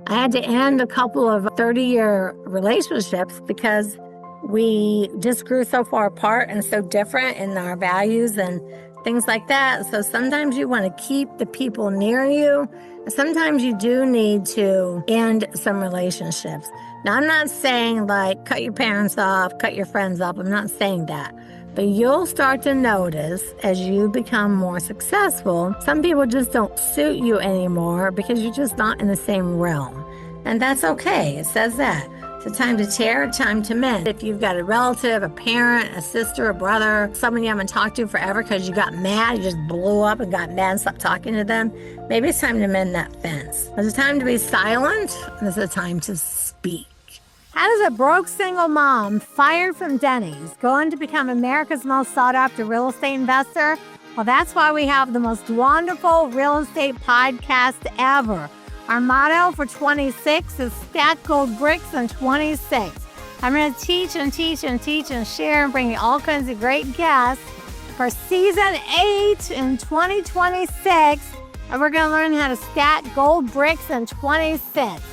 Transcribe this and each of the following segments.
I had to end a couple of 30-year relationships because we just grew so far apart and so different in our values and things like that. So sometimes you want to keep the people near you. And sometimes you do need to end some relationships. Now, I'm not saying like cut your parents off, cut your friends off. I'm not saying that. But you'll start to notice as you become more successful, some people just don't suit you anymore because you're just not in the same realm. And that's okay. It says that. It's a time to tear, a time to mend. If you've got a relative, a parent, a sister, a brother, someone you haven't talked to forever because you got mad, you just blew up and got mad and stopped talking to them, maybe it's time to mend that fence. There's a time to be silent, and there's a time to speak. How does a broke single mom fired from Denny's go on to become America's most sought-after real estate investor? Well, that's why we have the most wonderful real estate podcast ever. Our motto for 26 is stack gold bricks in 26. I'm going to teach and teach and teach and share and bring you all kinds of great guests for season 8 in 2026. And we're going to learn how to stack gold bricks in 26.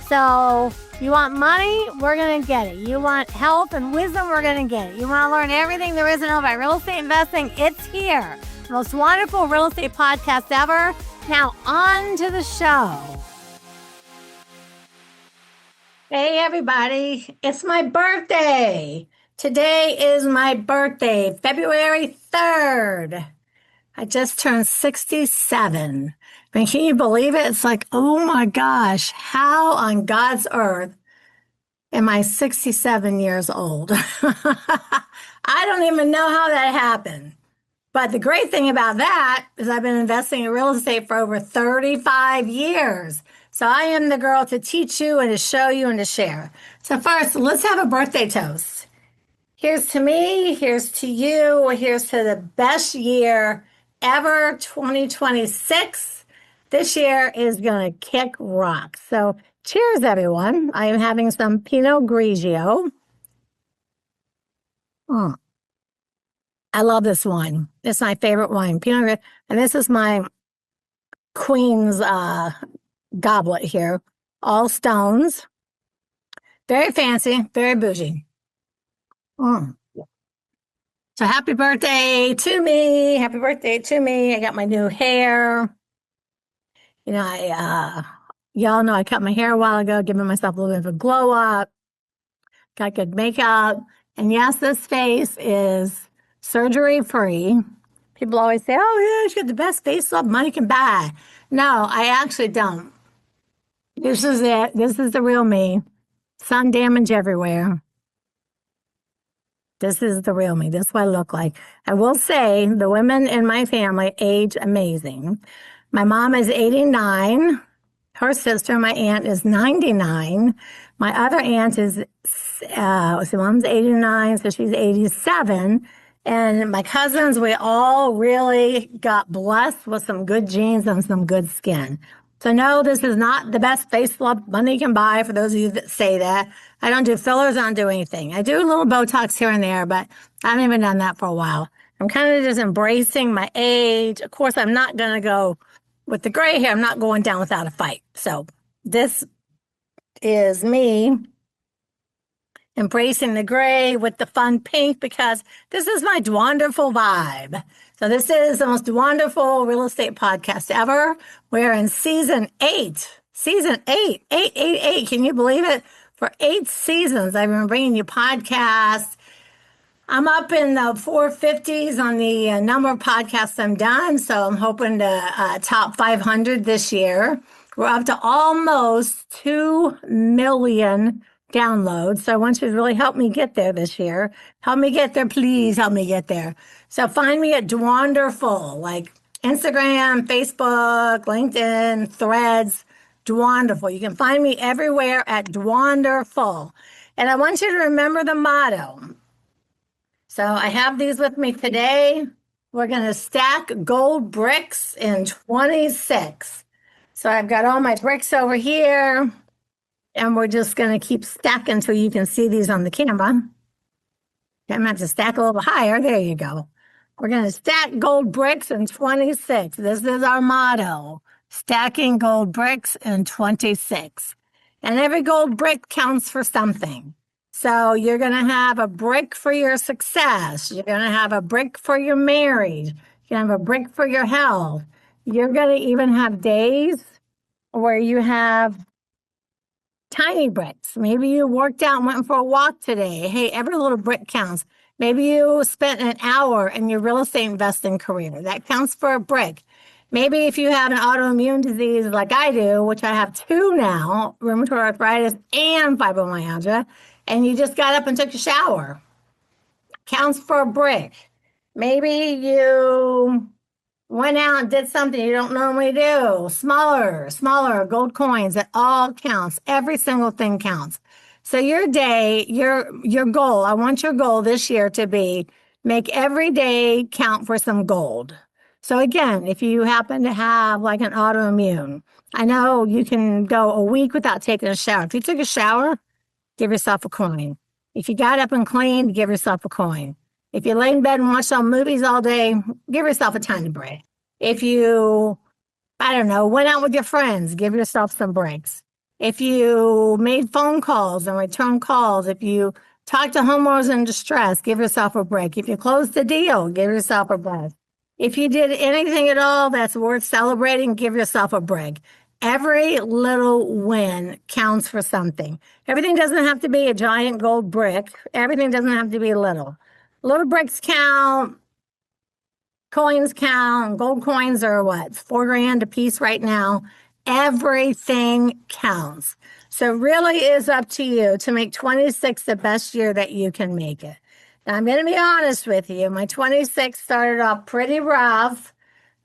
So you want money? We're going to get it. You want health and wisdom? We're going to get it. You want to learn everything there is to know about real estate investing? It's here. The most wonderful real estate podcast ever. Now on to the show. Hey everybody, it's my birthday. Today is my birthday, February 3rd. I just turned 67. I mean, can you believe it? It's like, oh my gosh, how on God's earth am I 67 years old? I don't even know how that happened. But the great thing about that is I've been investing in real estate for over 35 years. So I am the girl to teach you and to show you and to share. So first, let's have a birthday toast. Here's to me, here's to you, here's to the best year ever, 2026. This year is going to kick rock. So cheers, everyone. I am having some Pinot Grigio. I love this wine. It's my favorite wine, Pinot Grigio. And this is my Queen's goblet here. All stones. Very fancy, very bougie. So happy birthday to me. Happy birthday to me. I got my new hair. You know, y'all know I cut my hair a while ago, giving myself a little bit of a glow up. Got good makeup. And yes, this face is surgery free. People always say, oh, yeah, you got the best facelift money can buy. No, I actually don't. This is it. This is the real me. Sun damage everywhere. This is the real me. This is what I look like. I will say the women in my family age amazing. My mom is 89. Her sister, my aunt, is 99. My other aunt is, mom's 89, so she's 87. And my cousins, we all really got blessed with some good genes and some good skin. So no, this is not the best facelift money can buy for those of you that say that. I don't do fillers, I don't do anything. I do a little Botox here and there, but I haven't even done that for a while. I'm kind of just embracing my age. Of course, I'm not going to go with the gray hair. I'm not going down without a fight. So this is me embracing the gray with the fun pink because this is my wonderful vibe. So this is the most wonderful real estate podcast ever. We're in season 8. Season 8. 8. Can you believe it? For 8 seasons, I've been bringing you podcasts. I'm up in the 450s on the number of podcasts I'm done. So I'm hoping to top 500 this year. We're up to almost 2 million downloads. So I want you to really help me get there this year. Help me get there. Please help me get there. So find me at Dwanderful, like Instagram, Facebook, LinkedIn, Threads, Dwanderful. You can find me everywhere at Dwanderful. And I want you to remember the motto. So I have these with me today. We're going to stack gold bricks in 26. So I've got all my bricks over here. And we're just going to keep stacking so you can see these on the camera. I'm going to have to stack a little higher. There you go. We're going to stack gold bricks in 26. This is our motto. Stacking gold bricks in 26. And every gold brick counts for something. So you're going to have a brick for your success. You're going to have a brick for your marriage. You're going to have a brick for your health. You're going to even have days where you have tiny bricks. Maybe you worked out and went for a walk today. Hey, every little brick counts. Maybe you spent an hour in your real estate investing career. That counts for a brick. Maybe if you have an autoimmune disease like I do, which I have two now, rheumatoid arthritis and fibromyalgia, and you just got up and took a shower, counts for a brick. Maybe you went out and did something you don't normally do. Smaller gold coins. It all counts. Every single thing counts. So your day, your goal, I want your goal this year to be make every day count for some gold. So again, if you happen to have like an autoimmune, I know you can go a week without taking a shower. If you took a shower, give yourself a coin. If you got up and cleaned, give yourself a coin. If you lay in bed and watch some movies all day, give yourself a tiny break. If you, I don't know, went out with your friends, give yourself some breaks. If you made phone calls and returned calls, if you talked to homeowners in distress, give yourself a break. If you closed the deal, give yourself a break. If you did anything at all that's worth celebrating, give yourself a break. Every little win counts for something. Everything doesn't have to be a giant gold brick. Everything doesn't have to be little. Little bricks count. Coins count. Gold coins are what? $4,000 a piece right now. Everything counts. So it really is up to you to make 26 the best year that you can make it. Now, I'm going to be honest with you. My 26 started off pretty rough.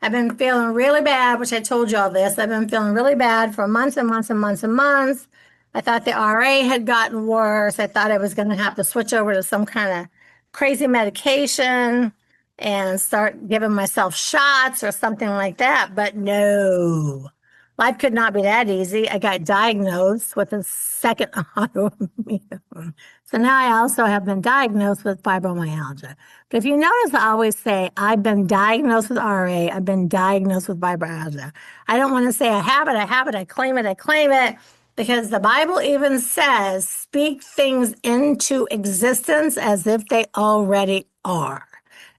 I've been feeling really bad, which I told you all this. I've been feeling really bad for months and months and months and months. I thought the RA had gotten worse. I thought I was going to have to switch over to some kind of crazy medication and start giving myself shots or something like that. But no, life could not be that easy. I got diagnosed with a second autoimmune. So now I also have been diagnosed with fibromyalgia. But if you notice, I always say, I've been diagnosed with RA. I've been diagnosed with fibromyalgia. I don't want to say I have it, I claim it, because the Bible even says, speak things into existence as if they already are.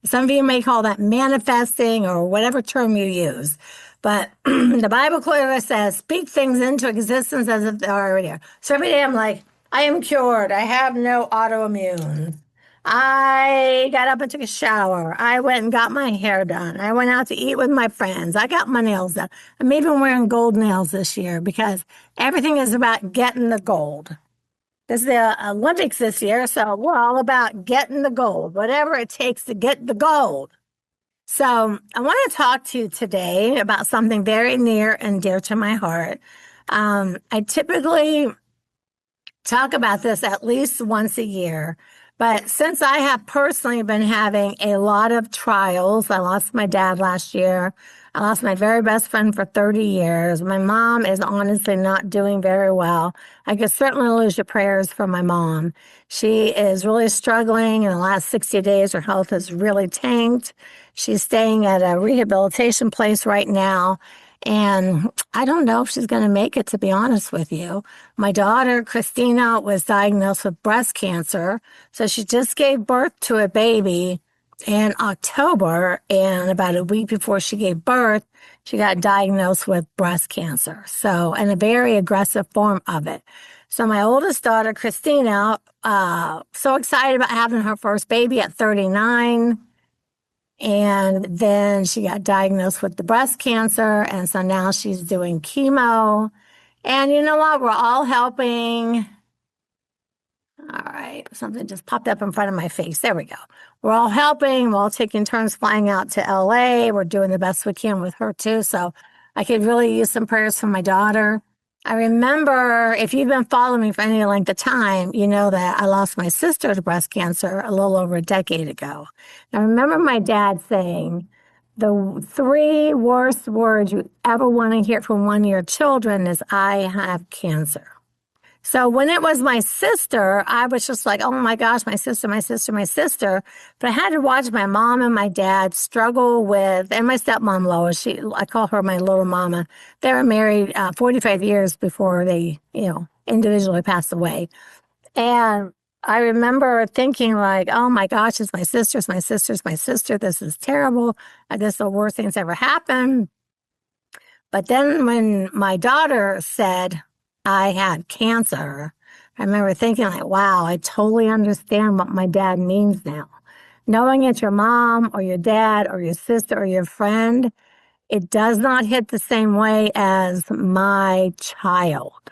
Some of you may call that manifesting or whatever term you use. But the Bible clearly says, speak things into existence as if they're already there. So every day I'm like, I am cured. I have no autoimmune. I got up and took a shower. I went and got my hair done. I went out to eat with my friends. I got my nails done. I'm even wearing gold nails this year because everything is about getting the gold. This is the Olympics this year, so we're all about getting the gold, whatever it takes to get the gold. So I want to talk to you today about something very near and dear to my heart. I typically talk about this at least once a year, but since I have personally been having a lot of trials, I lost my dad last year. I lost my very best friend for 30 years. My mom is honestly not doing very well. I could certainly use your prayers for my mom. She is really struggling. In the last 60 days, her health has really tanked. She's staying at a rehabilitation place right now. And I don't know if she's going to make it, to be honest with you. My daughter, Christina, was diagnosed with breast cancer. So she just gave birth to a baby in October. And about a week before she gave birth, she got diagnosed with breast cancer. So, and a very aggressive form of it. So my oldest daughter, Christina, so excited about having her first baby at 39. And then she got diagnosed with the breast cancer. And so now she's doing chemo. And you know what? We're all helping. All right. Something just popped up in front of my face. There we go. We're all helping. We're all taking turns flying out to LA. We're doing the best we can with her too. So I could really use some prayers for my daughter. I remember, if you've been following me for any length of time, you know that I lost my sister to breast cancer a little over a decade ago. I remember my dad saying, the three worst words you ever want to hear from one of your children is, I have cancer. So when it was my sister, I was just like, oh my gosh, my sister. But I had to watch my mom and my dad struggle with, and my stepmom Lois, I call her my little mama. They were married 45 years before they, individually passed away. And I remember thinking like, oh my gosh, it's my sister, it's my sister, it's my sister. This is terrible. This is the worst thing that's ever happened. But then when my daughter said I had cancer, I remember thinking like, wow, I totally understand what my dad means now. Knowing it's your mom or your dad or your sister or your friend, it does not hit the same way as my child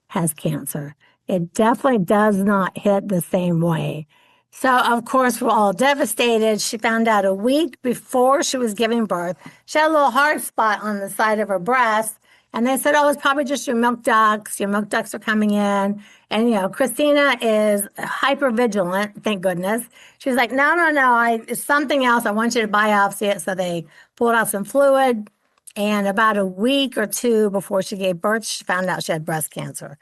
has cancer. It definitely does not hit the same way. So, of course, we're all devastated. She found out a week before she was giving birth. She had a little hard spot on the side of her breast. And they said, oh, it's probably just your milk ducts. Your milk ducts are coming in. And, Christina is hyper vigilant, thank goodness. She's like, no, no, no, it's something else. I want you to biopsy it. So they pulled out some fluid. And about a week or two before she gave birth, she found out she had breast cancer.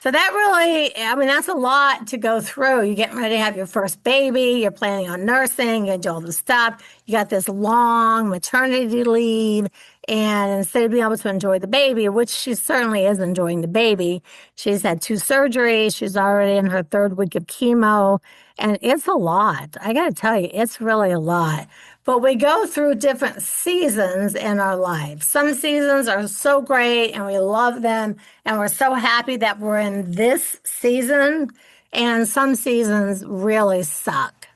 So that really, I mean, that's a lot to go through. You're getting ready to have your first baby. You're planning on nursing. You do all this stuff. You got this long maternity leave. And instead of being able to enjoy the baby, which she certainly is enjoying the baby, she's had 2 surgeries. She's already in her 3rd week of chemo. And it's a lot. I got to tell you, it's really a lot. But we go through different seasons in our lives. Some seasons are so great and we love them and we're so happy that we're in this season. And some seasons really suck.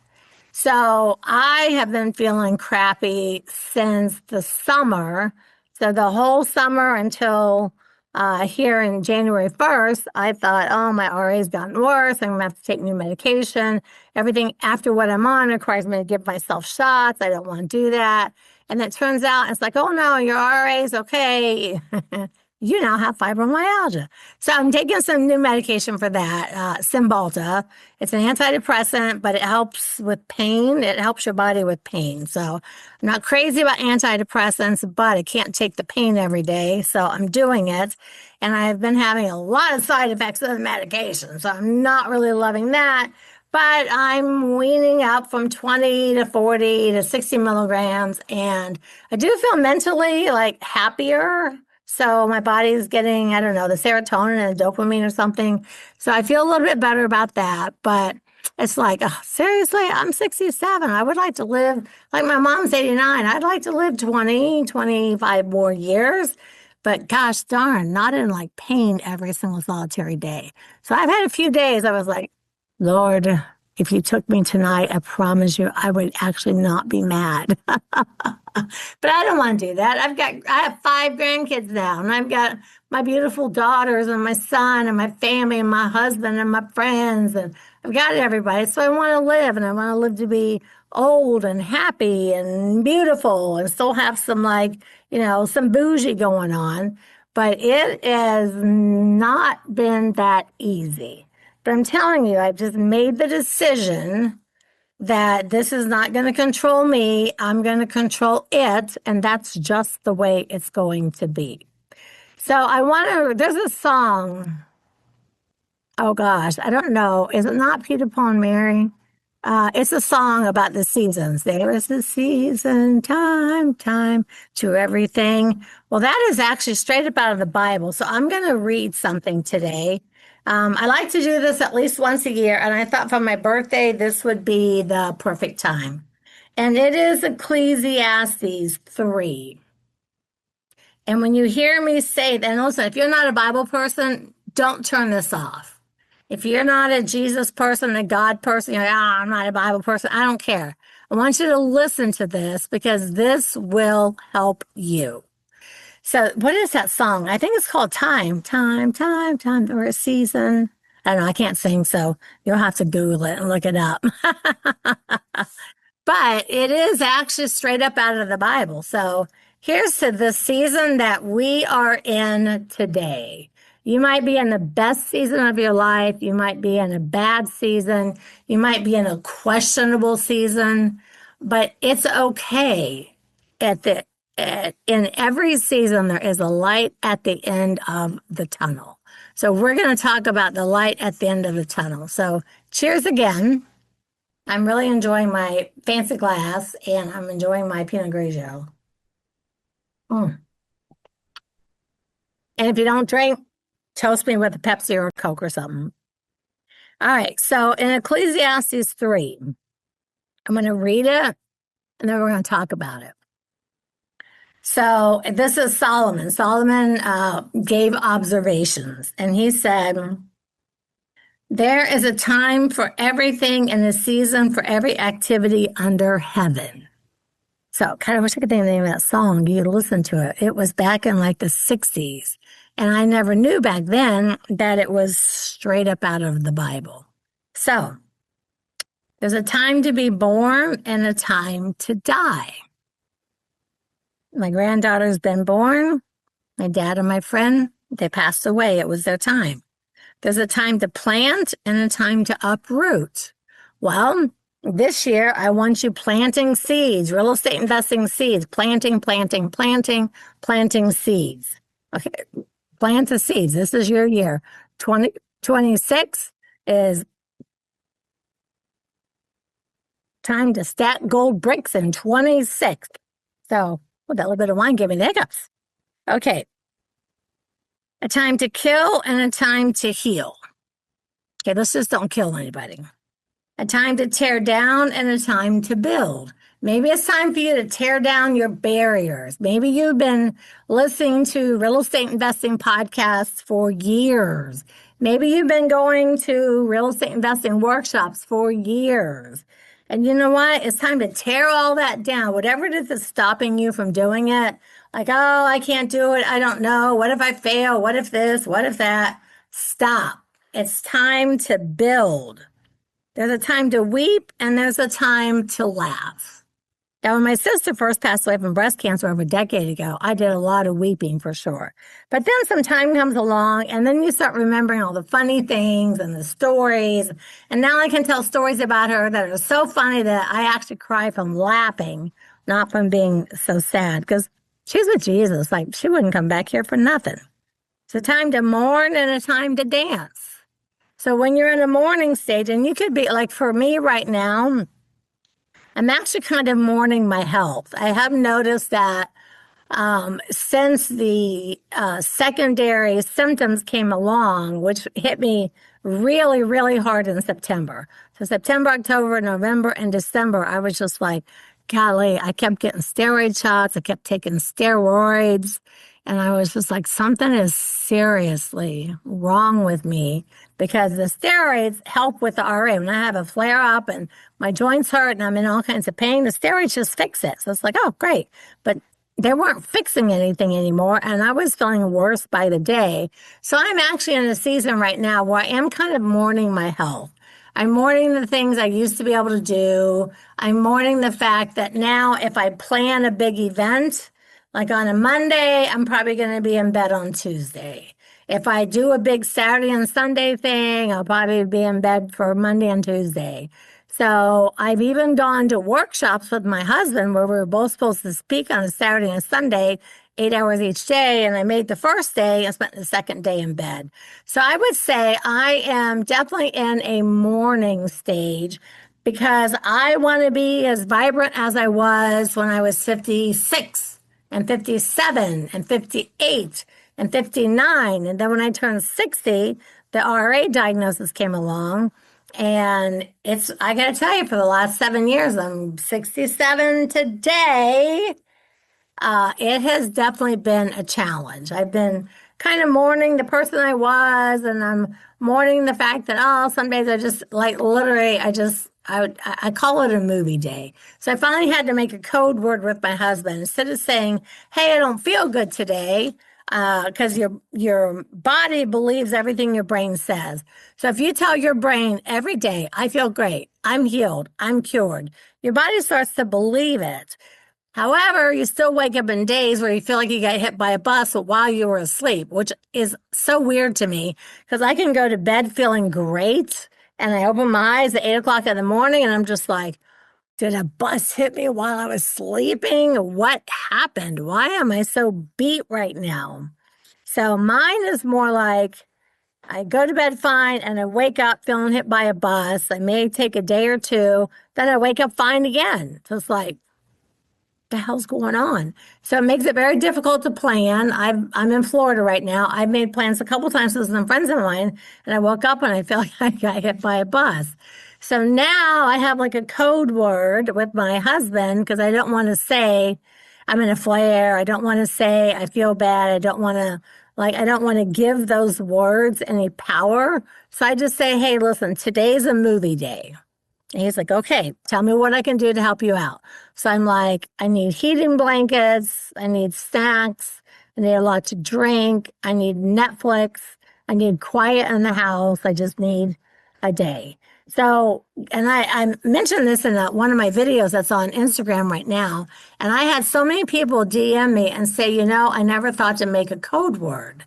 So I have been feeling crappy since the summer. So the whole summer until here in January 1st, I thought, oh, my RA's gotten worse. I'm going to have to take new medication. Everything after what I'm on requires me to give myself shots. I don't want to do that. And it turns out it's like, oh, no, your RA's okay. You now have fibromyalgia. So I'm taking some new medication for that, Cymbalta. It's an antidepressant, but it helps with pain. It helps your body with pain. So I'm not crazy about antidepressants, but I can't take the pain every day. So I'm doing it. And I've been having a lot of side effects of the medication. So I'm not really loving that. But I'm weaning up from 20 to 40 to 60 milligrams. And I do feel mentally like happier. So my body's getting, I don't know, the serotonin and dopamine or something. So I feel a little bit better about that. But it's like, oh, seriously, I'm 67. I would like to live, like my mom's 89. I'd like to live 20, 25 more years. But gosh darn, not in like pain every single solitary day. So I've had a few days I was like, Lord, if you took me tonight, I promise you I would actually not be mad. But I don't want to do that. I have 5 grandkids now, and I've got my beautiful daughters and my son and my family and my husband and my friends, and I've got everybody. So I want to live, and I want to live to be old and happy and beautiful and still have some some bougie going on. But it has not been that easy. But I'm telling you, I've just made the decision that this is not going to control me. I'm going to control it. And that's just the way it's going to be. So there's a song. Oh gosh, I don't know. Is it not Peter, Paul, and Mary? It's a song about the seasons. There is the season, time to everything. Well, that is actually straight up out of the Bible. So I'm going to read something today. I like to do this at least once a year, and I thought for my birthday, this would be the perfect time. And it is Ecclesiastes 3. And when you hear me say that, and listen, if you're not a Bible person, don't turn this off. If you're not a Jesus person, a God person, you're like, I'm not a Bible person, I don't care. I want you to listen to this because this will help you. So what is that song? I think it's called Time, or a season. I don't know, I can't sing, so you'll have to Google it and look it up. But it is actually straight up out of the Bible. So here's to the season that we are in today. You might be in the best season of your life. You might be in a bad season. You might be in a questionable season, but it's okay. In every season, there is a light at the end of the tunnel. So we're going to talk about the light at the end of the tunnel. So cheers again. I'm really enjoying my fancy glass and I'm enjoying my Pinot Grigio. Mm. And if you don't drink, Toast me with a Pepsi or a Coke or something. All right. So in Ecclesiastes 3, I'm going to read it and then we're going to talk about it. So this is Solomon. Solomon gave observations and he said, there is a time for everything and a season for every activity under heaven. So kind of wish I could think of the name of that song. You listen to it. It was back in like the 60s. And I never knew back then that it was straight up out of the Bible. So there's a time to be born and a time to die. My granddaughter's been born. My dad and my friend, they passed away. It was their time. There's a time to plant and a time to uproot. Well, this year I want you planting seeds, real estate investing seeds, planting seeds. Okay, plant the seeds. This is your year. 2026 is time to stack gold bricks in 26. So, well, that little bit of wine gave me the hiccups. Okay. A time to kill and a time to heal. Okay, let's just don't kill anybody. A time to tear down and a time to build. Maybe it's time for you to tear down your barriers. Maybe you've been listening to real estate investing podcasts for years. Maybe you've been going to real estate investing workshops for years. And you know what? It's time to tear all that down. Whatever it is that's stopping you from doing it, like, oh, I can't do it. I don't know. What if I fail? What if this? What if that? Stop. It's time to build. There's a time to weep and there's a time to laugh. Now, when my sister first passed away from breast cancer over a decade ago, I did a lot of weeping for sure. But then some time comes along and then you start remembering all the funny things and the stories. And now I can tell stories about her that are so funny that I actually cry from laughing, not from being so sad, because she's with Jesus. Like, she wouldn't come back here for nothing. It's a time to mourn and a time to dance. So when you're in a mourning stage, and you could be like, for me right now, I'm actually kind of mourning my health. I have noticed that since the secondary symptoms came along, which hit me really, really hard in September. So September, October, November, and December, I was just like, golly, I kept getting steroid shots. I kept taking steroids. And I was just like, something is seriously wrong with me because the steroids help with the RA. When I have a flare up and my joints hurt and I'm in all kinds of pain, the steroids just fix it. So it's like, oh, great. But they weren't fixing anything anymore. And I was feeling worse by the day. So I'm actually in a season right now where I am kind of mourning my health. I'm mourning the things I used to be able to do. I'm mourning the fact that now if I plan a big event, like on a Monday, I'm probably going to be in bed on Tuesday. If I do a big Saturday and Sunday thing, I'll probably be in bed for Monday and Tuesday. So I've even gone to workshops with my husband where we were both supposed to speak on a Saturday and Sunday, 8 hours each day. And I made the first day and spent the second day in bed. So I would say I am definitely in a mourning stage because I want to be as vibrant as I was when I was 56. And 57 and 58 and 59. And then when I turned 60, the RA diagnosis came along. And I got to tell you, for the last 7 years, I'm 67 today. It has definitely been a challenge. I've been kind of mourning the person I was, and I'm mourning the fact that, oh, some days I just, like, literally, I call it a movie day. So I finally had to make a code word with my husband. Instead of saying, hey, I don't feel good today, because your body believes everything your brain says. So if you tell your brain every day, I feel great, I'm healed, I'm cured, your body starts to believe it. However, you still wake up in days where you feel like you got hit by a bus while you were asleep, which is so weird to me because I can go to bed feeling great and I open my eyes at 8 o'clock in the morning and I'm just like, did a bus hit me while I was sleeping? What happened? Why am I so beat right now? So mine is more like I go to bed fine and I wake up feeling hit by a bus. I may take a day or two, then I wake up fine again. So it's like, the hell's going on? So it makes it very difficult to plan. I'm in Florida right now. I've made plans a couple times with some friends of mine, and I woke up and I felt like I got hit by a bus. So now I have like a code word with my husband because I don't want to say I'm in a flare. I don't want to say I feel bad. I don't want to give those words any power. So I just say, hey, listen, today's a movie day. And he's like, okay, tell me what I can do to help you out. So I'm like, I need heating blankets. I need snacks. I need a lot to drink. I need Netflix. I need quiet in the house. I just need a day. So, and I mentioned this in one of my videos that's on Instagram right now. And I had so many people DM me and say, I never thought to make a code word.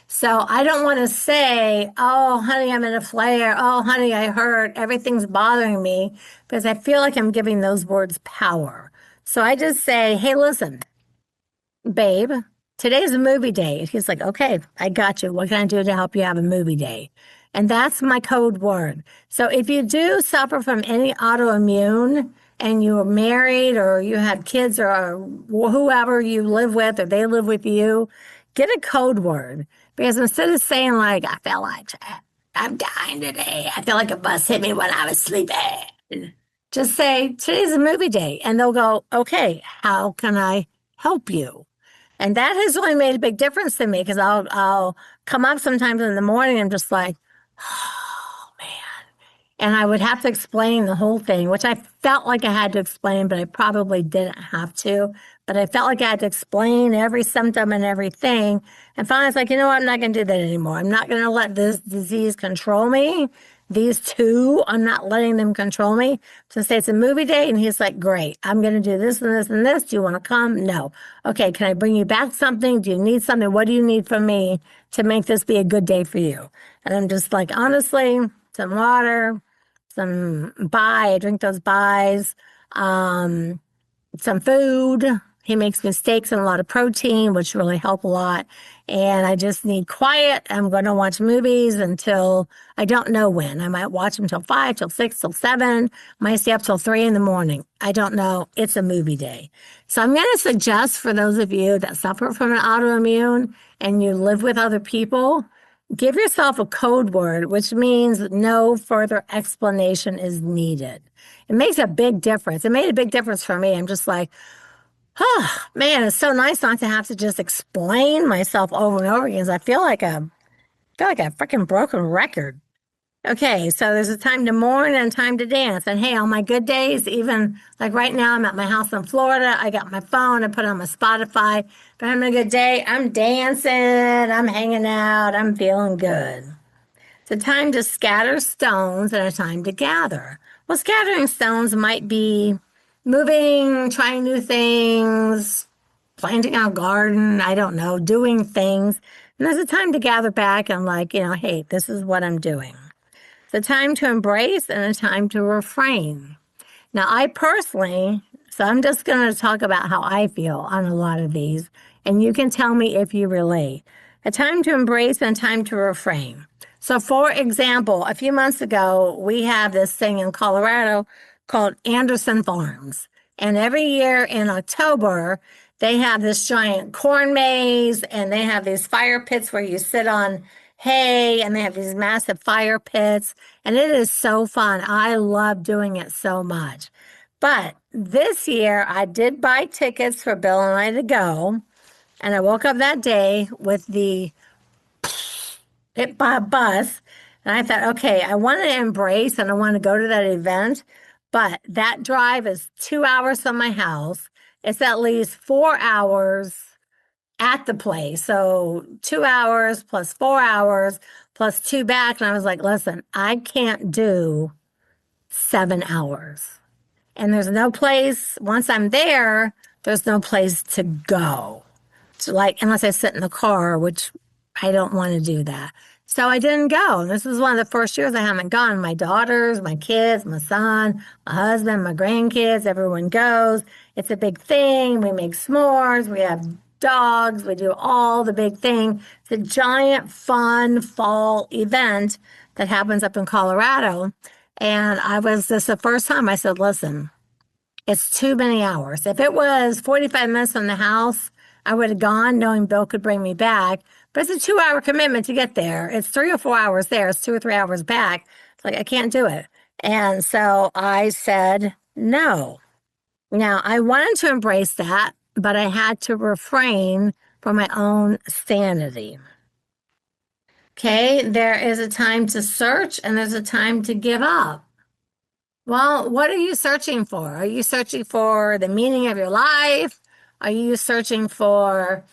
So I don't want to say, oh, honey, I'm in a flare. Oh, honey, I hurt. Everything's bothering me because I feel like I'm giving those words power. So I just say, hey, listen, babe, today's a movie day. He's like, okay, I got you. What can I do to help you have a movie day? And that's my code word. So if you do suffer from any autoimmune and you're married or you have kids or whoever you live with or they live with you, get a code word. Because instead of saying like, I feel like I'm dying today. I feel like a bus hit me when I was sleeping. Just say, today's a movie day. And they'll go, okay, how can I help you? And that has really made a big difference to me because I'll come up sometimes in the morning and just like, oh man. And I would have to explain the whole thing, which I felt like I had to explain, but I probably didn't have to. But I felt like I had to explain every symptom and everything. And finally, I was like, you know what? I'm not going to do that anymore. I'm not going to let this disease control me. These two, I'm not letting them control me. So say it's a movie day, and he's like, great, I'm going to do this and this and this. Do you want to come? No. Okay, can I bring you back something? Do you need something? What do you need from me to make this be a good day for you? And I'm just like, honestly, some water, I drink those buys, some food. He makes mistakes and a lot of protein, which really help a lot. And I just need quiet. I'm going to watch movies until I don't know when. I might watch them till 5, till 6, till 7. Might stay up till 3 in the morning. I don't know. It's a movie day. So I'm going to suggest for those of you that suffer from an autoimmune and you live with other people, give yourself a code word, which means no further explanation is needed. It makes a big difference. It made a big difference for me. I'm just like, oh, man, it's so nice not to have to just explain myself over and over again. I feel like a freaking broken record. Okay, so there's a time to mourn and time to dance. And hey, on my good days, even like right now, I'm at my house in Florida. I got my phone, I put on my Spotify. If I'm having a good day, I'm dancing, I'm hanging out, I'm feeling good. It's a time to scatter stones and a time to gather. Well, scattering stones might be moving, trying new things, planting our garden, I don't know, doing things. And there's a time to gather back and like, hey, this is what I'm doing. It's a time to embrace and a time to refrain. Now, I personally, so I'm just going to talk about how I feel on a lot of these, and you can tell me if you relate. A time to embrace and a time to refrain. So, for example, a few months ago, we have this thing in Colorado called Anderson Farms. And every year in October, they have this giant corn maze and they have these fire pits where you sit on hay and they have these massive fire pits. And it is so fun. I love doing it so much. But this year, I did buy tickets for Bill and I to go. And I woke up that day with the hit by a bus. And I thought, okay, I want to embrace and I want to go to that event. But that drive is 2 hours from my house. It's at least 4 hours at the place. So 2 hours plus 4 hours plus 2 back. And I was like, listen, I can't do 7 hours. And there's no place, once I'm there, there's no place to go. So like, unless I sit in the car, which I don't want to do that. So I didn't go. This is one of the first years I haven't gone. My daughters, my kids, my son, my husband, my grandkids, everyone goes. It's a big thing. We make s'mores. We have dogs. We do all the big thing. It's a giant, fun fall event that happens up in Colorado. And this the first time I said, listen, It's too many hours. If it was 45 minutes from the house, I would have gone knowing Bill could bring me back. But it's a 2 hour commitment to get there. It's 3 or 4 hours there. It's 2 or 3 hours back. It's like, I can't do it. And so I said no. Now, I wanted to embrace that, but I had to refrain for my own sanity. Okay, there is a time to search and there's a time to give up. Well, what are you searching for? Are you searching for the meaning of your life? Are you searching for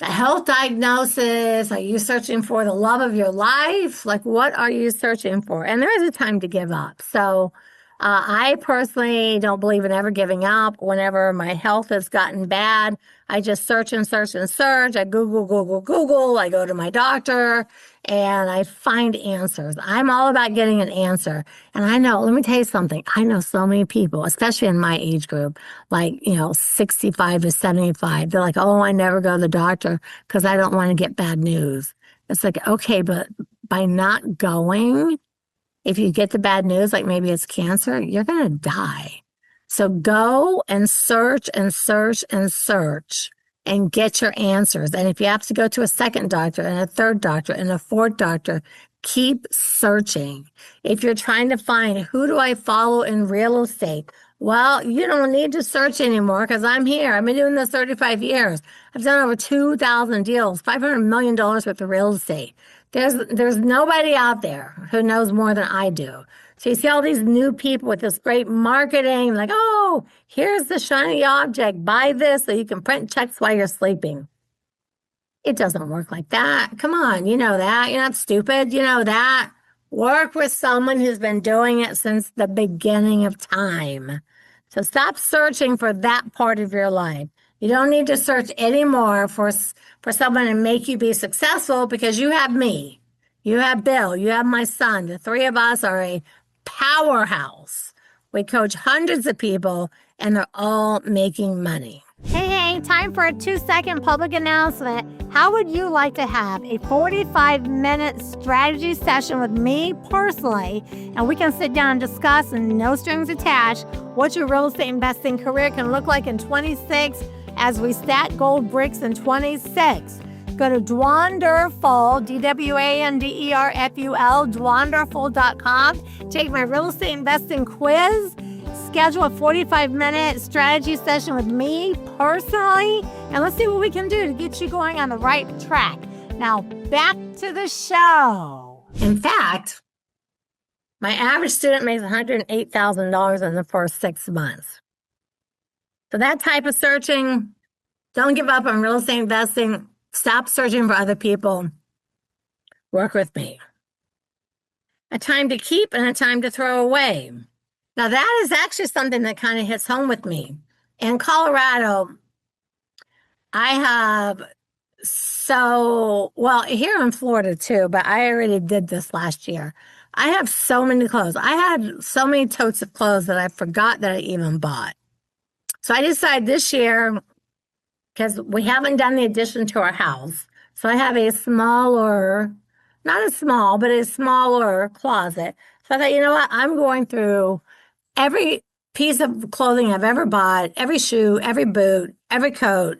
a health diagnosis? Are you searching for the love of your life? Like, what are you searching for? And there is a time to give up. So, I personally don't believe in ever giving up. Whenever my health has gotten bad, I just search and search and search. I Google, Google, Google. I go to my doctor and I find answers. I'm all about getting an answer. And I know, let me tell you something. I know so many people, especially in my age group, like, 65 to 75. They're like, oh, I never go to the doctor because I don't want to get bad news. It's like, okay, but by not going, if you get the bad news, like maybe it's cancer, you're going to die. So go and search and search and search and get your answers. And if you have to go to a second doctor and a third doctor and a fourth doctor, keep searching. If you're trying to find who do I follow in real estate, well, you don't need to search anymore because I'm here. I've been doing this 35 years. I've done over 2,000 deals, $500 million worth of real estate. There's nobody out there who knows more than I do. So you see all these new people with this great marketing, like, oh, here's the shiny object. Buy this so you can print checks while you're sleeping. It doesn't work like that. Come on, you know that. You're not stupid. You know that. Work with someone who's been doing it since the beginning of time. So stop searching for that part of your life. You don't need to search anymore for someone to make you be successful because you have me. You have Bill. You have my son. The three of us are a powerhouse. We coach hundreds of people and they're all making money. Hey, time for a 2-second public announcement. How would you like to have a 45-minute strategy session with me personally, and we can sit down and discuss, and no strings attached, what your real estate investing career can look like in 26 as we stack gold bricks in 26. Go to Dwanderful, DWANDERFUL, Dwanderful.com. Take my real estate investing quiz. Schedule a 45-minute strategy session with me personally, and let's see what we can do to get you going on the right track. Now, back to the show. In fact, my average student makes $108,000 in the first 6 months. So that type of searching, don't give up on real estate investing. Stop searching for other people. Work with me. A time to keep and a time to throw away. Now, that is actually something that kind of hits home with me. In Colorado, I have here in Florida too, but I already did this last year. I have so many clothes. I had so many totes of clothes that I forgot that I even bought. So I decided this year, because we haven't done the addition to our house, so I have a smaller, not as small, but a smaller closet. So I thought, you know what? I'm going through every piece of clothing I've ever bought, every shoe, every boot, every coat,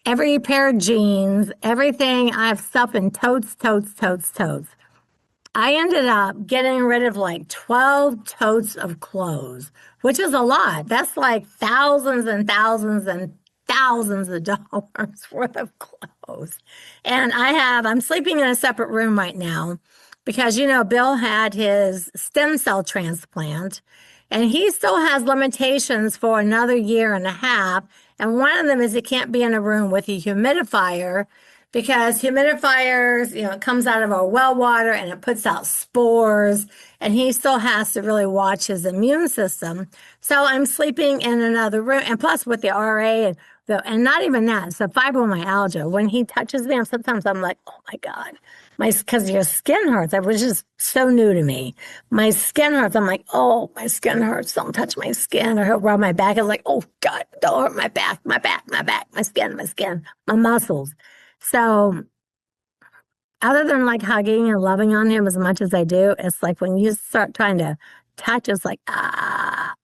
every pair of jeans, everything. I have stuff in totes, totes, totes, totes. I ended up getting rid of like 12 totes of clothes, which is a lot. That's like thousands and thousands and thousands of dollars worth of clothes. And I'm sleeping in a separate room right now because, Bill had his stem cell transplant. And he still has limitations for another year and a half. And one of them is he can't be in a room with a humidifier because humidifiers, it comes out of our well water and it puts out spores. And he still has to really watch his immune system. So I'm sleeping in another room. And plus with the RA and not even that, it's the fibromyalgia. When he touches me, sometimes I'm like, oh my God. Because your skin hurts. That was just so new to me. My skin hurts. I'm like, oh, my skin hurts. Don't touch my skin. Or he'll rub my back. I was like, oh, God, don't hurt my back, my skin, my muscles. So other than like hugging and loving on him as much as I do, it's like when you start trying to touch is like,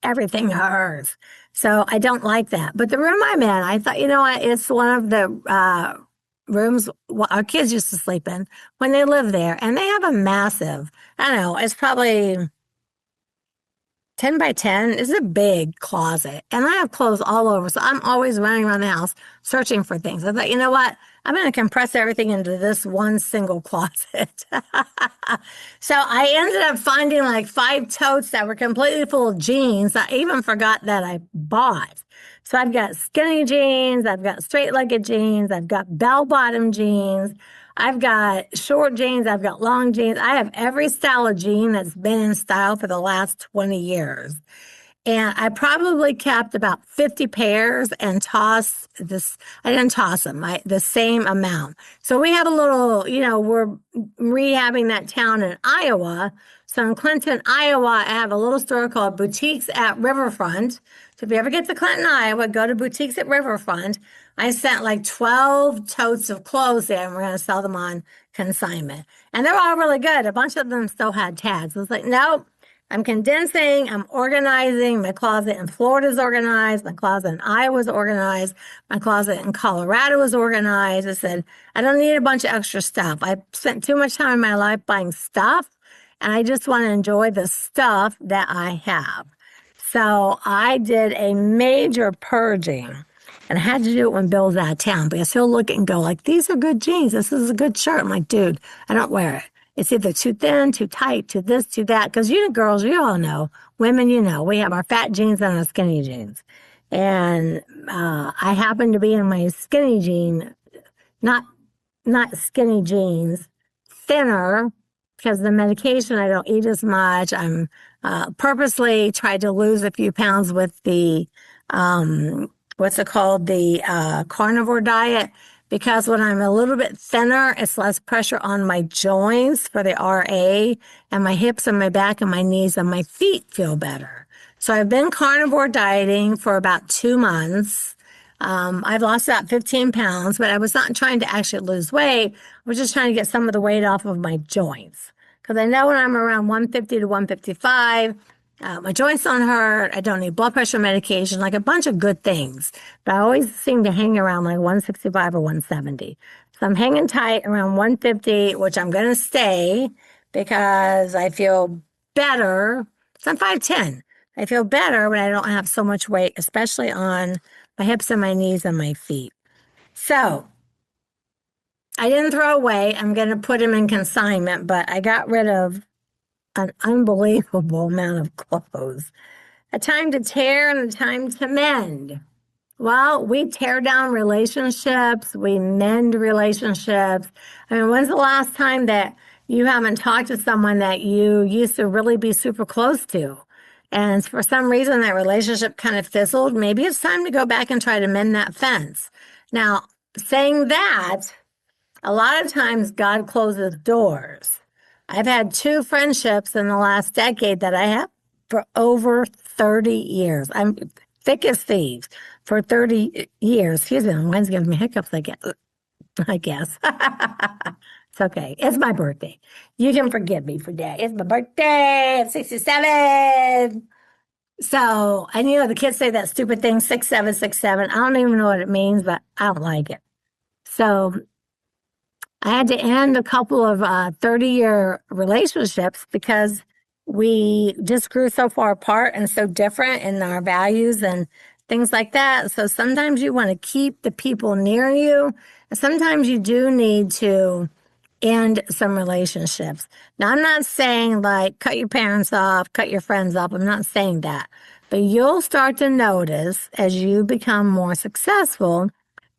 everything hurts. So I don't like that. But the room I'm in, I thought, you know what? It's one of the rooms our kids used to sleep in when they lived there. And they have a massive, I don't know, it's probably 10 by 10 is a big closet. And I have clothes all over. So I'm always running around the house searching for things. I thought, you know what? I'm going to compress everything into this one single closet. So I ended up finding like 5 totes that were completely full of jeans. I even forgot that I bought. So I've got skinny jeans, I've got straight-legged jeans, I've got bell-bottom jeans, I've got short jeans, I've got long jeans. I have every style of jean that's been in style for the last 20 years. And I probably kept about 50 pairs and tossed this. I didn't toss them, the same amount. So we have a little, we're rehabbing that town in Iowa. So in Clinton, Iowa, I have a little store called Boutiques at Riverfront. So if you ever get to Clinton, Iowa, go to Boutiques at Riverfront. I sent like 12 totes of clothes there, and we're going to sell them on consignment. And they're all really good. A bunch of them still had tags. I was like, nope. I'm condensing, I'm organizing. My closet in Florida is organized. My closet in Iowa is organized. My closet in Colorado is organized. I said, I don't need a bunch of extra stuff. I spent too much time in my life buying stuff, and I just want to enjoy the stuff that I have. So I did a major purging, and I had to do it when Bill's out of town because he'll look and go like, these are good jeans. This is a good shirt. I'm like, dude, I don't wear it. It's either too thin, too tight, too this, too that. Because girls, you all know, women, we have our fat jeans and our skinny jeans. And I happen to be in my skinny jean, not skinny jeans, thinner because of the medication. I don't eat as much. I'm purposely tried to lose a few pounds with the, what's it called? The carnivore diet. Because when I'm a little bit thinner, it's less pressure on my joints for the RA, and my hips and my back and my knees and my feet feel better. So I've been carnivore dieting for about 2 months. I've lost about 15 pounds, but I was not trying to actually lose weight. I was just trying to get some of the weight off of my joints. Because I know when I'm around 150 to 155, my joints don't hurt. I don't need blood pressure medication, like a bunch of good things. But I always seem to hang around like 165 or 170. So I'm hanging tight around 150, which I'm going to stay because I feel better. So I'm 5'10". I feel better when I don't have so much weight, especially on my hips and my knees and my feet. So I didn't throw away. I'm going to put them in consignment, but I got rid of an unbelievable amount of clothes. A time to tear and a time to mend. Well, we tear down relationships, we mend relationships. I mean, when's the last time that you haven't talked to someone that you used to really be super close to? And for some reason, that relationship kind of fizzled. Maybe it's time to go back and try to mend that fence. Now, saying that, a lot of times God closes doors. I've had 2 friendships in the last decade that I have for over 30 years. I'm thick as thieves for 30 years. Excuse me, my mind's giving me hiccups, I guess. It's okay. It's my birthday. You can forgive me for that. It's my birthday. I'm 67. So, and the kids say that stupid thing, 6767. I don't even know what it means, but I don't like it. So I had to end a couple of 30-year relationships because we just grew so far apart and so different in our values and things like that. So sometimes you want to keep the people near you. And sometimes you do need to end some relationships. Now, I'm not saying like cut your parents off, cut your friends off. I'm not saying that. But you'll start to notice as you become more successful,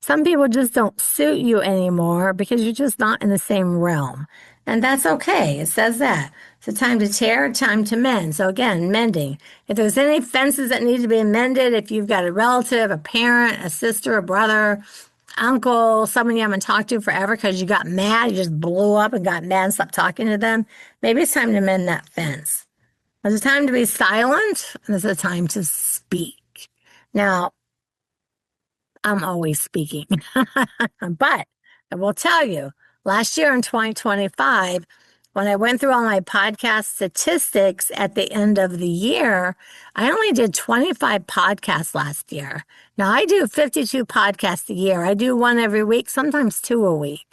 some people just don't suit you anymore because you're just not in the same realm. And that's okay. It says that. It's a time to tear, time to mend. So again, mending. If there's any fences that need to be mended, if you've got a relative, a parent, a sister, a brother, uncle, someone you haven't talked to forever because you got mad, you just blew up and got mad and stopped talking to them, maybe it's time to mend that fence. There's a time to be silent, and there's a time to speak. Now, I'm always speaking. But I will tell you, last year in 2025, when I went through all my podcast statistics at the end of the year, I only did 25 podcasts last year. Now I do 52 podcasts a year. I do one every week, sometimes two a week.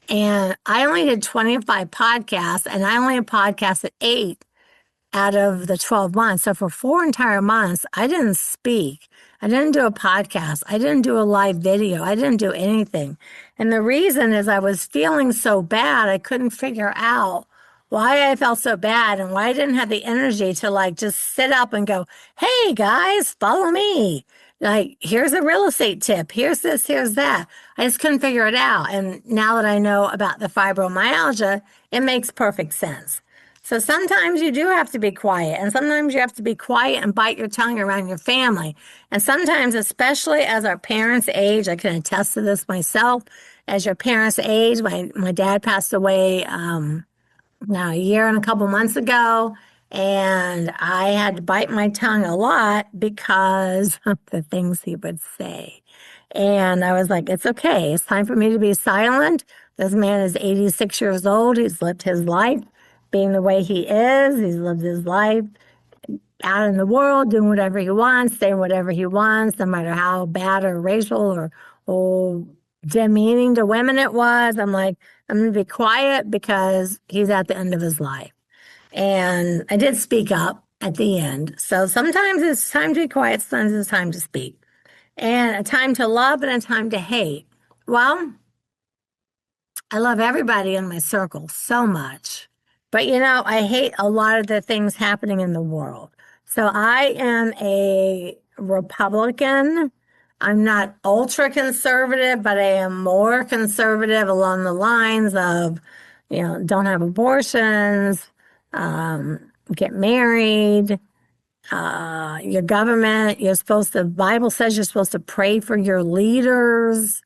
And I only did 25 podcasts, and I only podcasted 8 out of the 12 months. So for 4 entire months, I didn't speak. I didn't do a podcast. I didn't do a live video. I didn't do anything. And the reason is I was feeling so bad. I couldn't figure out why I felt so bad and why I didn't have the energy to like just sit up and go, hey guys, follow me. Like, here's a real estate tip. Here's this, here's that. I just couldn't figure it out. And now that I know about the fibromyalgia, it makes perfect sense. So sometimes you do have to be quiet, and sometimes you have to be quiet and bite your tongue around your family. And sometimes, especially as our parents age, I can attest to this myself, as your parents age, my dad passed away now a year and a couple months ago, and I had to bite my tongue a lot because of the things he would say. And I was like, it's okay. It's time for me to be silent. This man is 86 years old. He's lived his life being the way he is. He's lived his life out in the world, doing whatever he wants, saying whatever he wants, no matter how bad or racial or demeaning to women it was. I'm like, I'm going to be quiet because he's at the end of his life. And I did speak up at the end. So sometimes it's time to be quiet, sometimes it's time to speak. And a time to love and a time to hate. Well, I love everybody in my circle so much. But I hate a lot of the things happening in the world. So I am a Republican. I'm not ultra conservative, but I am more conservative along the lines of, don't have abortions, get married, your government, Bible says you're supposed to pray for your leaders.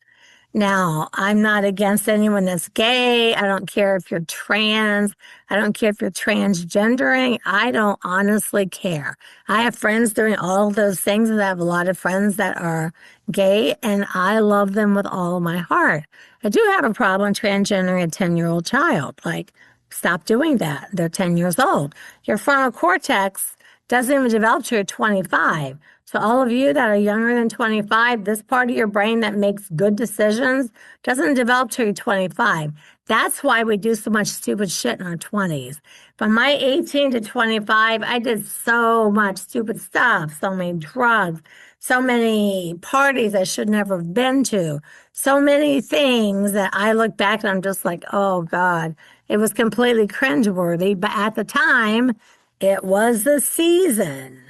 Now, I'm not against anyone that's gay. I don't care if you're trans. I don't care if you're transgendering. I don't honestly care. I have friends doing all of those things, and I have a lot of friends that are gay, and I love them with all of my heart. I do have a problem transgendering a 10-year-old child. Like, stop doing that. They're 10 years old. Your frontal cortex doesn't even develop till you're 25. So all of you that are younger than 25, this part of your brain that makes good decisions doesn't develop till you're 25. That's why we do so much stupid shit in our 20s. From my 18 to 25, I did so much stupid stuff, so many drugs, so many parties I should never have been to, so many things that I look back and I'm just like, oh God, it was completely cringeworthy. But at the time, it was the season.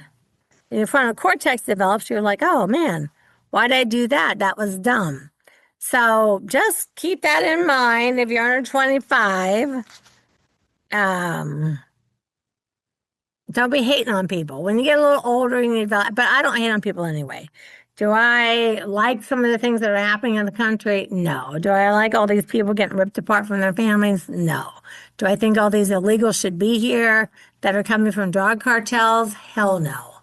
Your frontal cortex develops, you're like, oh man, why did I do that? That was dumb. So just keep that in mind if you're under 25. Don't be hating on people. When you get a little older, you need to, but I don't hate on people anyway. Do I like some of the things that are happening in the country? No. Do I like all these people getting ripped apart from their families? No. Do I think all these illegals should be here that are coming from drug cartels? Hell no.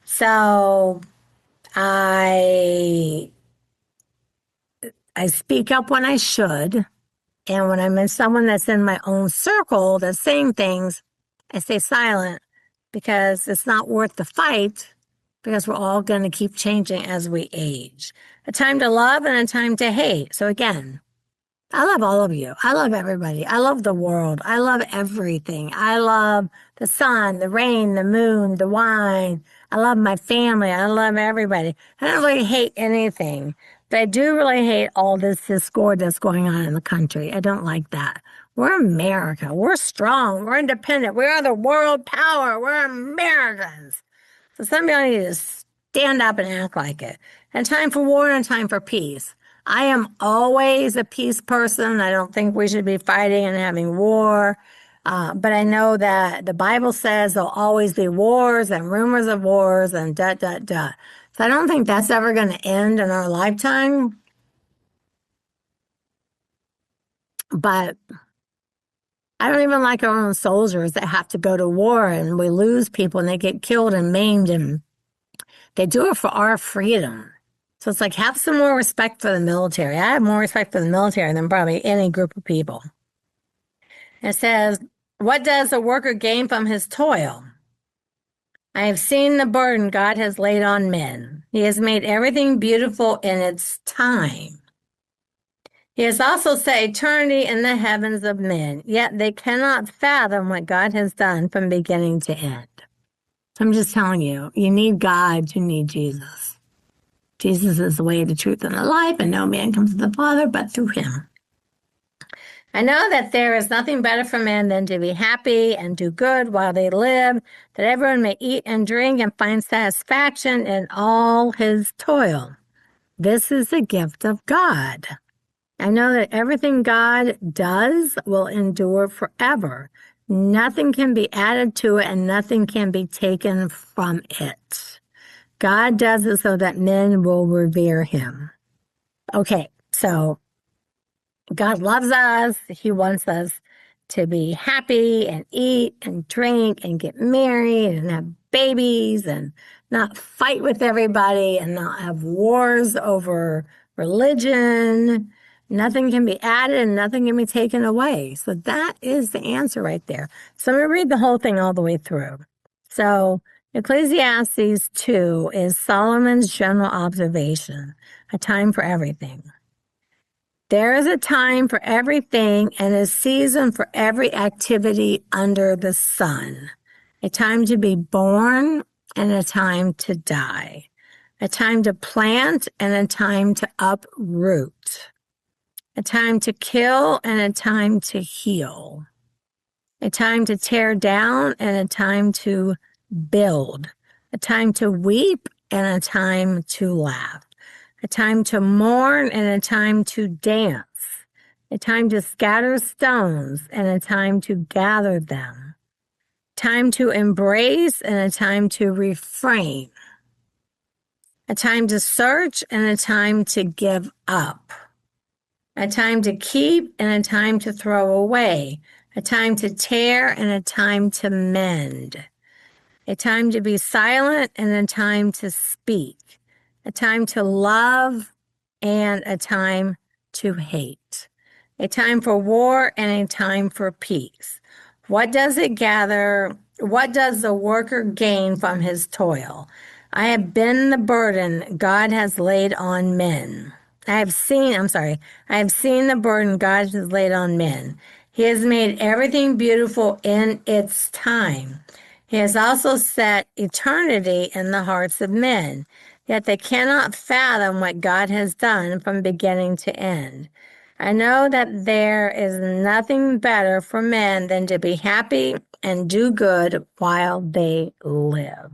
So I speak up when I should. And when I'm in someone that's in my own circle that's saying things, I stay silent because it's not worth the fight, because we're all going to keep changing as we age. A time to love and a time to hate. So again, I love all of you. I love everybody. I love the world. I love everything. I love the sun, the rain, the moon, the wine. I love my family. I love everybody. I don't really hate anything, but I do really hate all this discord that's going on in the country. I don't like that. We're America. We're strong. We're independent. We are the world power. We're Americans. So somebody needs to stand up and act like it. And time for war and time for peace. I am always a peace person. I don't think we should be fighting and having war. But I know that the Bible says there'll always be wars and rumors of wars and So I don't think that's ever going to end in our lifetime. But I don't even like our own soldiers that have to go to war and we lose people and they get killed and maimed, and they do it for our freedom. So it's like, have some more respect for the military. I have more respect for the military than probably any group of people. It says, What does a worker gain from his toil? I have seen the burden God has laid on men. He has made everything beautiful in its time. He has also set eternity in the heavens of men, yet they cannot fathom what God has done from beginning to end. I'm just telling you, you need God, you need Jesus. Jesus is the way, the truth, and the life, and no man comes to the Father but through him. I know that there is nothing better for men than to be happy and do good while they live, that everyone may eat and drink and find satisfaction in all his toil. This is the gift of God. I know that everything God does will endure forever. Nothing can be added to it and nothing can be taken from it. God does it so that men will revere him. Okay, so God loves us. He wants us to be happy and eat and drink and get married and have babies and not fight with everybody and not have wars over religion. Nothing can be added and nothing can be taken away. So that is the answer right there. So I'm going to read the whole thing all the way through. So Ecclesiastes 2 is Solomon's general observation, a time for everything. There is a time for everything and a season for every activity under the sun. A time to be born and a time to die. A time to plant and a time to uproot. A time to kill and a time to heal. A time to tear down and a time to build. A time to weep and a time to laugh. A time to mourn and a time to dance, a time to scatter stones and a time to gather them, time to embrace and a time to refrain, a time to search and a time to give up, a time to keep and a time to throw away, a time to tear and a time to mend, a time to be silent and a time to speak, a time to love and a time to hate, a time for war and a time for peace. What does it gather? What does the worker gain from his toil? I have been the burden God has laid on men. I have seen the burden God has laid on men. He has made everything beautiful in its time. He has also set eternity in the hearts of men, yet they cannot fathom what God has done from beginning to end. I know that there is nothing better for men than to be happy and do good while they live,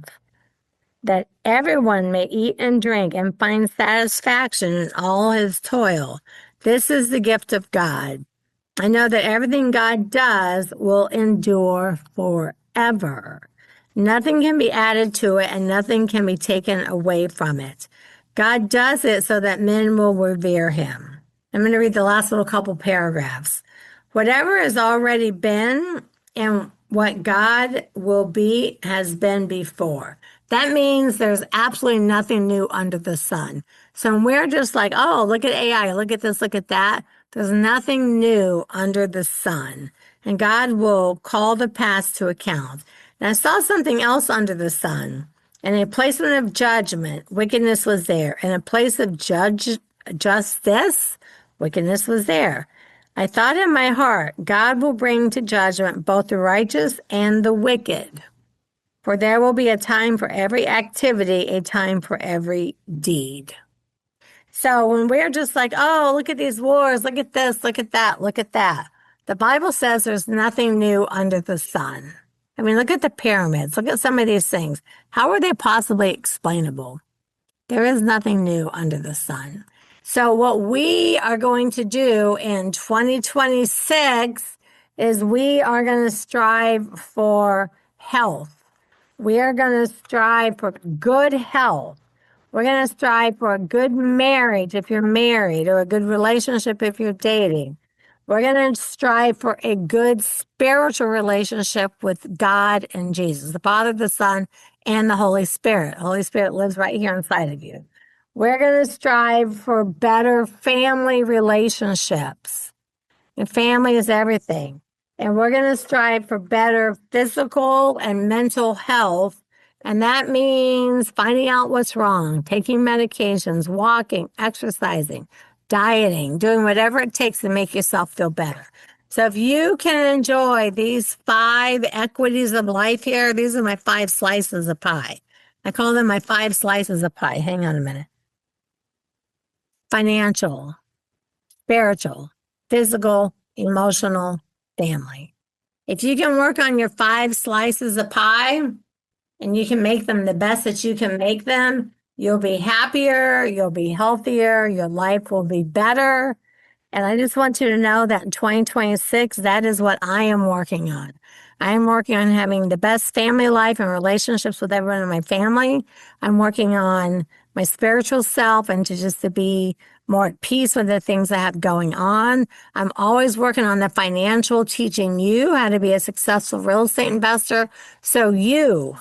that everyone may eat and drink and find satisfaction in all his toil. This is the gift of God. I know that everything God does will endure forever. Nothing can be added to it and nothing can be taken away from it. God does it so that men will revere him. I'm going to read the last little couple paragraphs. Whatever has already been and what God will be has been before. That means there's absolutely nothing new under the sun. So when we're just like, oh, look at AI, look at this, look at that. There's nothing new under the sun. And God will call the past to account. And I saw something else under the sun. In a placement of judgment, wickedness was there. In a place of justice, wickedness was there. I thought in my heart, God will bring to judgment both the righteous and the wicked. For there will be a time for every activity, a time for every deed. So when we're just like, oh, look at these wars, look at this, look at that, look at that. The Bible says there's nothing new under the sun. I mean, look at the pyramids. Look at some of these things. How are they possibly explainable? There is nothing new under the sun. So what we are going to do in 2026 is we are going to strive for health. We are going to strive for good health. We're going to strive for a good marriage if you're married, or a good relationship if you're dating. We're going to strive for a good spiritual relationship with God and Jesus, the Father, the Son, and the Holy Spirit. The Holy Spirit lives right here inside of you. We're going to strive for better family relationships. And family is everything. And we're going to strive for better physical and mental health. And that means finding out what's wrong, taking medications, walking, exercising, dieting, doing whatever it takes to make yourself feel better. So if you can enjoy these 5 equities of life here, these are my 5 slices of pie. I call them my 5 slices of pie. Hang on a minute. Financial, spiritual, physical, emotional, family. If you can work on your 5 slices of pie and you can make them the best that you can make them, you'll be happier, you'll be healthier, your life will be better. And I just want you to know that in 2026, that is what I am working on. I am working on having the best family life and relationships with everyone in my family. I'm working on my spiritual self and to be more at peace with the things I have going on. I'm always working on the financial, teaching you how to be a successful real estate investor so you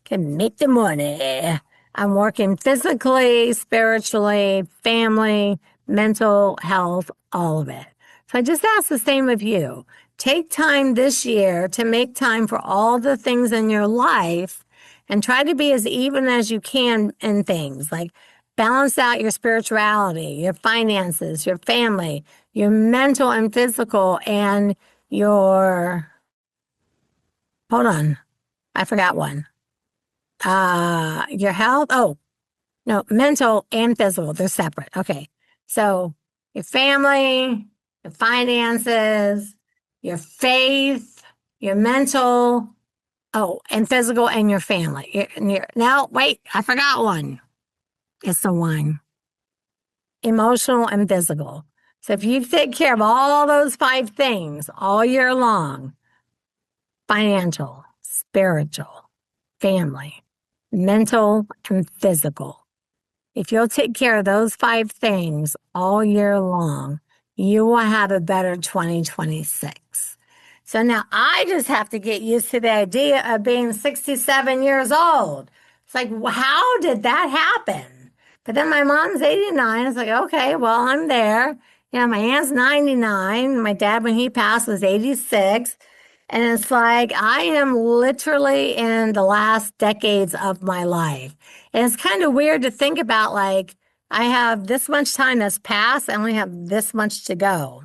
can make the money. I'm working physically, spiritually, family, mental health, all of it. So I just ask the same of you. Take time this year to make time for all the things in your life and try to be as even as you can in things like balance out your spirituality, your finances, your family, your mental and physical, and hold on, I forgot one. Your health. Oh, no, mental and physical. They're separate. Okay. So your family, your finances, your faith, your mental, and physical, and your family. Now, wait, I forgot one. It's the one. Emotional and physical. So if you take care of all those 5 things all year long, financial, spiritual, family, mental, and physical. If you'll take care of those 5 things all year long, you will have a better 2026. So now I just have to get used to the idea of being 67 years old. It's like, how did that happen? But then my mom's 89. It's like, okay, well, I'm there. My aunt's 99. My dad, when he passed, was 86. And it's like, I am literally in the last decades of my life. And it's kind of weird to think about, like, I have this much time that's passed. I only have this much to go.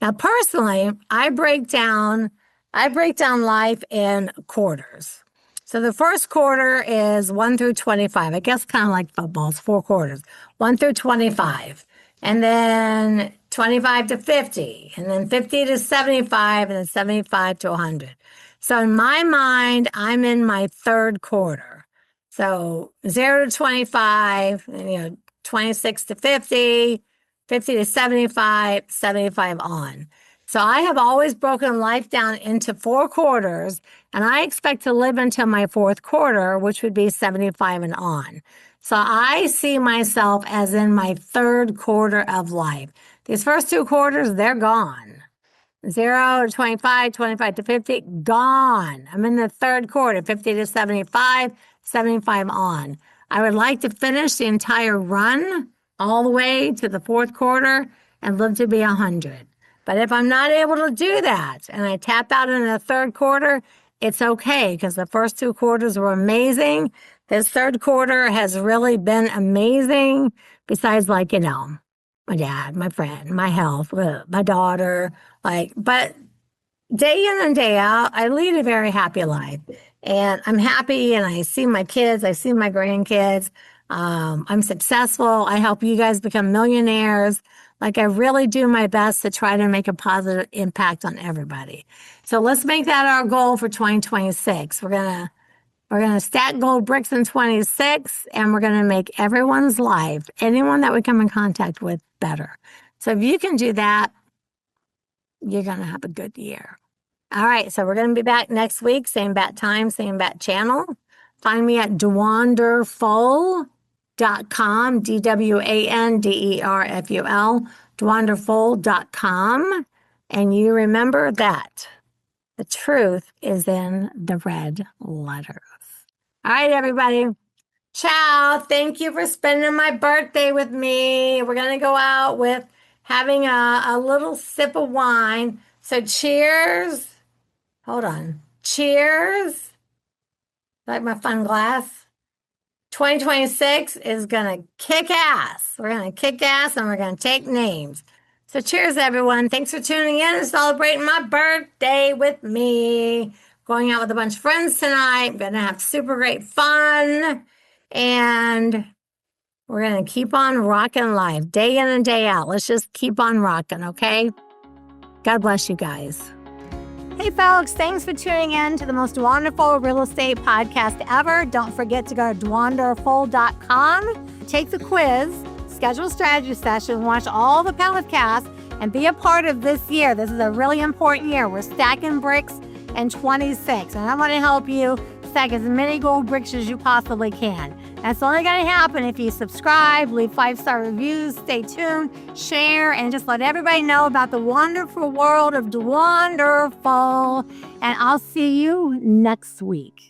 Now, personally, I break down life in quarters. So the first quarter is 1 through 25. I guess kind of like football, it's 4 quarters, 1 through 25. And then 25 to 50, and then 50 to 75, and then 75 to 100. So in my mind, I'm in my 3rd quarter. So 0 to 25, 26 to 50, 50 to 75, 75 on. So I have always broken life down into 4 quarters, and I expect to live until my 4th quarter, which would be 75 and on. So I see myself as in my 3rd quarter of life. These first 2 quarters, they're gone. 0 to 25, 25 to 50, gone. I'm in the 3rd quarter, 50 to 75, 75 on. I would like to finish the entire run all the way to the 4th quarter and live to be 100. But if I'm not able to do that and I tap out in the 3rd quarter, it's okay because the first 2 quarters were amazing. This 3rd quarter has really been amazing besides my dad, my friend, my health, my daughter, but day in and day out, I lead a very happy life and I'm happy and I see my kids, I see my grandkids. I'm successful. I help you guys become millionaires. I really do my best to try to make a positive impact on everybody. So let's make that our goal for 2026. We're going to stack gold bricks in 26, and we're going to make everyone's life, anyone that we come in contact with, better. So if you can do that, you're going to have a good year. All right, so we're going to be back next week, same bat time, same bat channel. Find me at dwanderful.com, DWANDERFUL, dwanderful.com. And you remember that the truth is in the red letters. All right, everybody. Ciao. Thank you for spending my birthday with me. We're going to go out with having a little sip of wine. So cheers. Hold on. Cheers. Like my fun glass. 2026 is going to kick ass. We're going to kick ass and we're going to take names. So cheers, everyone. Thanks for tuning in and celebrating my birthday with me. Going out with a bunch of friends tonight. Going to have super great fun. And we're going to keep on rocking life day in and day out. Let's just keep on rocking, okay? God bless you guys. Hey, folks, thanks for tuning in to the most wonderful real estate podcast ever. Don't forget to go to dwanderful.com, take the quiz, schedule a strategy session, watch all the podcasts, and be a part of this year. This is a really important year. We're stacking bricks in 26, and I want to help you stack as many gold bricks as you possibly can. That's only going to happen if you subscribe, leave 5-star reviews, stay tuned, share, and just let everybody know about the wonderful world of Dwanderful. And I'll see you next week.